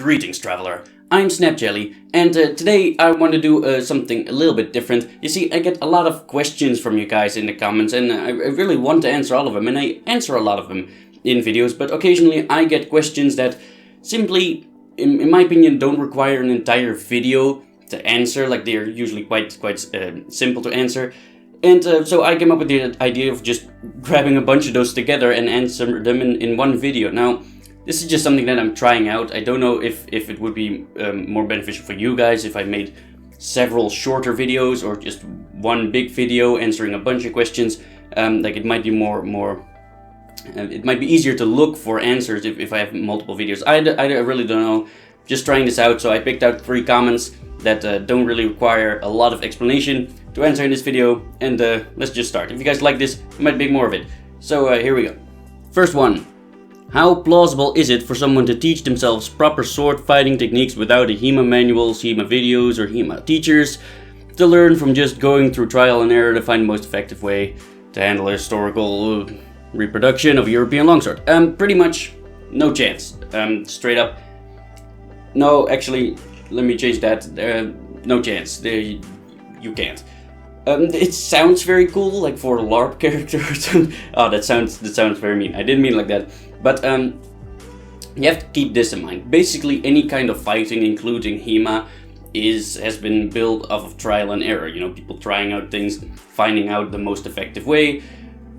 Greetings, traveler. I'm SnapJelly, and today I want to do something a little bit different. You see, I get a lot of questions from you guys in the comments, and I really want to answer all of them, and I answer a lot of them in videos, but occasionally I get questions that simply, in my opinion, don't require an entire video to answer. Like, they're usually quite simple to answer. And so I came up with the idea of just grabbing a bunch of those together and answer them in one video. Now, this is just something that I'm trying out. I don't know if it would be more beneficial for you guys if I made several shorter videos or just one big video answering a bunch of questions. Like, it might be it might be easier to look for answers if I have multiple videos. I really don't know. Just trying this out, so I picked out 3 comments that don't really require a lot of explanation to answer in this video, and let's just start. If you guys like this, I might make more of it. So here we go. First one. How plausible is it for someone to teach themselves proper sword fighting techniques without a HEMA manuals, HEMA videos, or HEMA teachers, to learn from just going through trial and error to find the most effective way to handle a historical reproduction of a European longsword? Pretty much no chance. Straight up. No, actually, let me change that. No chance. You can't. It sounds very cool, like for a LARP character or something. Oh, that sounds very mean. I didn't mean it like that. But you have to keep this in mind. Basically, any kind of fighting, including HEMA, has been built off of trial and error. You know, people trying out things, finding out the most effective way.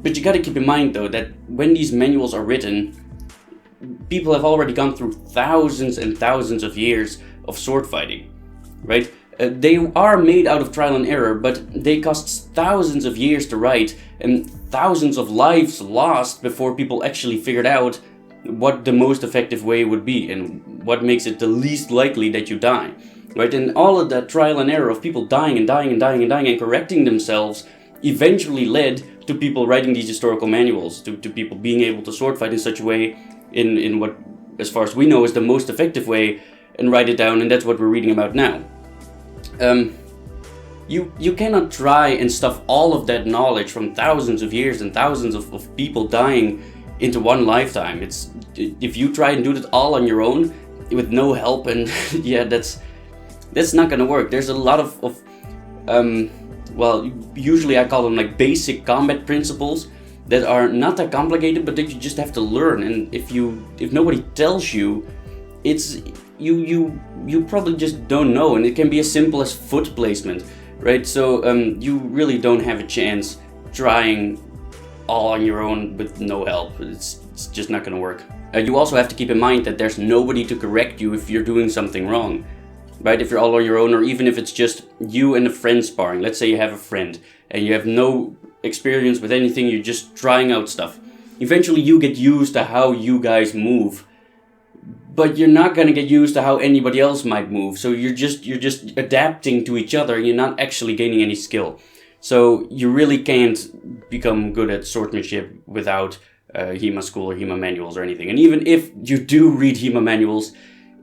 But you gotta keep in mind, though, that when these manuals are written, people have already gone through thousands and thousands of years of sword fighting, right? They are made out of trial and error, but they cost thousands of years to write and thousands of lives lost before people actually figured out what the most effective way would be and what makes it the least likely that you die, right? And all of that trial and error of people dying and dying and dying and dying and correcting themselves eventually led to people writing these historical manuals, to people being able to sword fight in such a way in what, as far as we know, is the most effective way, and write it down, and that's what we're reading about now. You cannot try and stuff all of that knowledge from thousands of years and thousands of people dying into one lifetime. If you try and do that all on your own with no help, and yeah, that's not gonna work. There's a lot of well, usually I call them like basic combat principles that are not that complicated, but that you just have to learn. And if nobody tells you, you probably just don't know, and it can be as simple as foot placement, right? So you really don't have a chance trying all on your own with no help. It's just not gonna work. You also have to keep in mind that there's nobody to correct you if you're doing something wrong, right? If you're all on your own, or even if it's just you and a friend sparring. Let's say you have a friend and you have no experience with anything, you're just trying out stuff. Eventually you get used to how you guys move, but you're not gonna get used to how anybody else might move. So you're just adapting to each other, and you're not actually gaining any skill. So you really can't become good at swordsmanship without HEMA school or HEMA manuals or anything. And even if you do read HEMA manuals,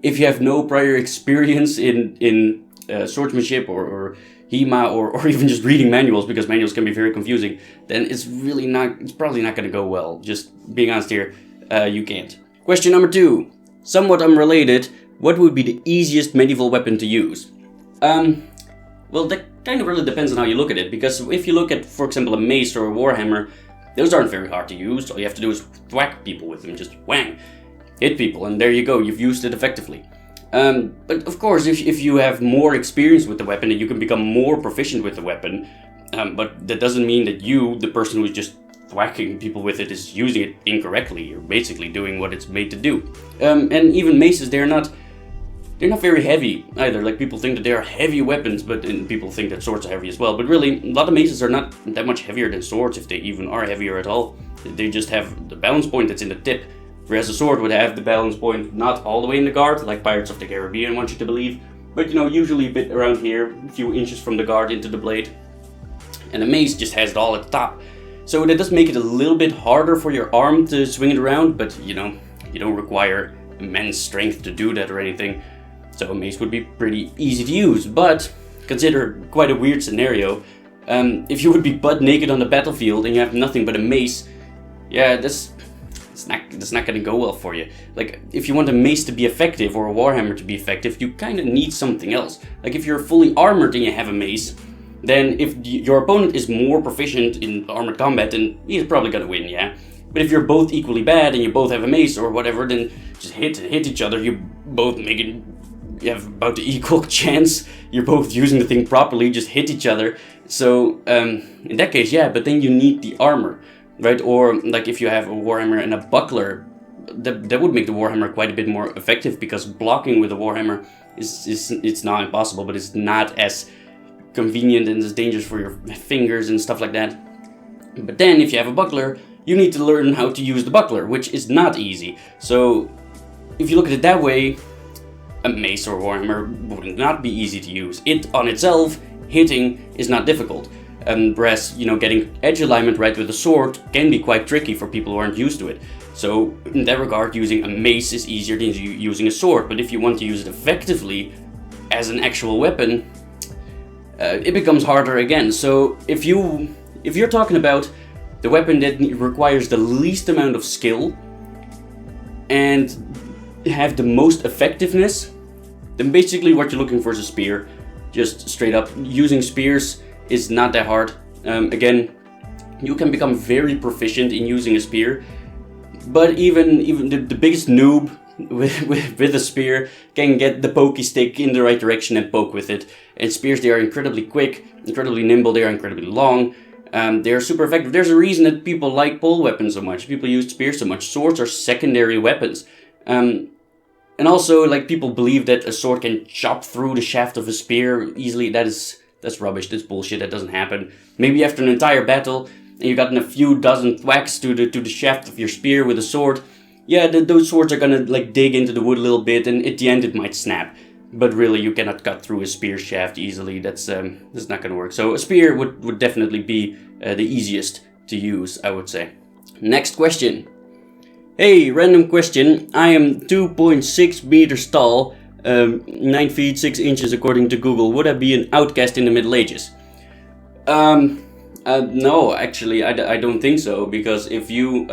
if you have no prior experience in swordsmanship or HEMA or even just reading manuals, because manuals can be very confusing, then it's probably not gonna go well. Just being honest here, you can't. Question number 2. Somewhat unrelated, what would be the easiest medieval weapon to use? Well, that kind of really depends on how you look at it, because if you look at, for example, a mace or a warhammer, those aren't very hard to use. All you have to do is thwack people with them, just whang, hit people, and there you go, you've used it effectively. But of course, if you have more experience with the weapon, and you can become more proficient with the weapon, but that doesn't mean that you, the person who's just thwacking people with it, is using it incorrectly. You're basically doing what it's made to do. And even maces, they're not very heavy either. Like, people think that they are heavy weapons, and people think that swords are heavy as well. But really, a lot of maces are not that much heavier than swords, if they even are heavier at all. They just have the balance point that's in the tip, whereas a sword would have the balance point not all the way in the guard, like Pirates of the Caribbean want you to believe, but usually a bit around here, a few inches from the guard into the blade. And a mace just has it all at the top. So that does make it a little bit harder for your arm to swing it around, but you don't require immense strength to do that or anything. So a mace would be pretty easy to use, but consider quite a weird scenario. If you would be butt naked on the battlefield and you have nothing but a mace, yeah, it's It's not gonna go well for you. Like, if you want a mace to be effective or a warhammer to be effective, you kind of need something else. Like, if you're fully armored and you have a mace, then if your opponent is more proficient in armored combat, then he's probably gonna win, yeah? But if you're both equally bad and you both have a mace or whatever, then just hit each other. You both you have about the equal chance. You're both using the thing properly, just hit each other. So, in that case, yeah, but then you need the armor, right? Or, like, if you have a warhammer and a buckler, that would make the warhammer quite a bit more effective, because blocking with a warhammer it's not impossible, but it's not as convenient and as dangerous for your fingers and stuff like that. But then, if you have a buckler, you need to learn how to use the buckler, which is not easy. So, if you look at it that way, a mace or warhammer would not be easy to use. It on itself, hitting, is not difficult. Whereas, you know, getting edge alignment right with a sword can be quite tricky for people who aren't used to it. So, in that regard, using a mace is easier than using a sword. But if you want to use it effectively as an actual weapon, it becomes harder again. So, if you're talking about the weapon that requires the least amount of skill and have the most effectiveness, then basically what you're looking for is a spear. Just straight up, using spears is not that hard. Again, you can become very proficient in using a spear, but even the biggest noob with a spear can get the pokey stick in the right direction and poke with it. And spears, they are incredibly quick, incredibly nimble, they are incredibly long. They are super effective. There's a reason that people like pole weapons so much. People use spears so much. Swords are secondary weapons. And also, like, people believe that a sword can chop through the shaft of a spear easily. That's rubbish. That's bullshit. That doesn't happen. Maybe after an entire battle, and you've gotten a few dozen thwacks to the shaft of your spear with a sword, yeah, those swords are gonna, like, dig into the wood a little bit, and at the end it might snap. But really, you cannot cut through a spear shaft easily. That's not gonna work. So a spear would definitely be the easiest to use, I would say. Next question. Hey, random question. I am 2.6 meters tall, 9 feet 6 inches according to Google. Would I be an outcast in the Middle Ages? No, actually, I don't think so. Because if you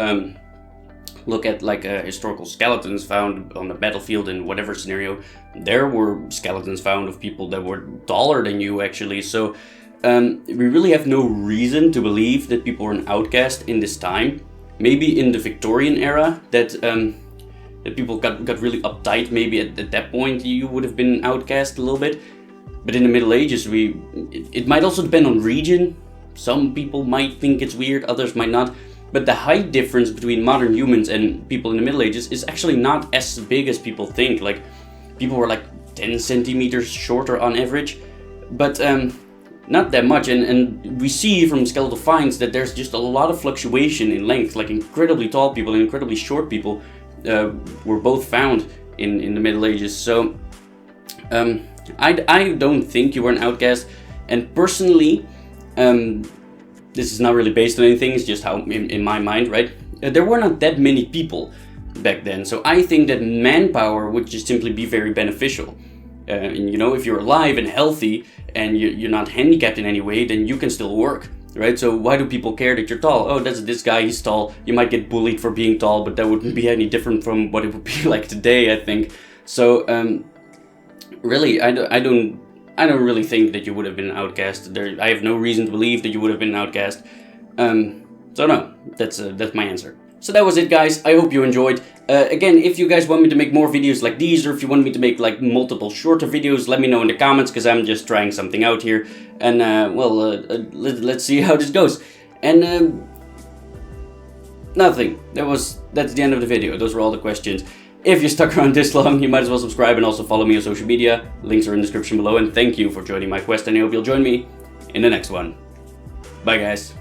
look at, like, historical skeletons found on the battlefield in whatever scenario, there were skeletons found of people that were taller than you, actually. So we really have no reason to believe that people were an outcast in this time. Maybe in the Victorian era, that people got really uptight. Maybe at that point you would have been an outcast a little bit. But in the Middle Ages, it might also depend on region. Some people might think it's weird, others might not. But the height difference between modern humans and people in the Middle Ages is actually not as big as people think. Like, people were like 10 centimeters shorter on average. But not that much, and we see from skeletal finds that there's just a lot of fluctuation in length. Like, incredibly tall people and incredibly short people were both found in the Middle Ages. So I don't think you were an outcast, and personally, this is not really based on anything, it's just how in my mind, right? There were not that many people back then, so I think that manpower would just simply be very beneficial. And, you know, if you're alive and healthy and you're not handicapped in any way, then you can still work, right? So why do people care that you're tall? Oh, that's this guy, he's tall. You might get bullied for being tall, but that wouldn't be any different from what it would be like today, I think. So really, I don't really think that you would have been an outcast. I have no reason to believe that you would have been an outcast. So no, that's my answer. So that was it, guys. I hope you enjoyed. Again, if you guys want me to make more videos like these, or if you want me to make, like, multiple shorter videos, let me know in the comments, because I'm just trying something out here. And, let's see how this goes. And, nothing. That's the end of the video. Those were all the questions. If you stuck around this long, you might as well subscribe and also follow me on social media. Links are in the description below, and thank you for joining my quest, and I hope you'll join me in the next one. Bye, guys.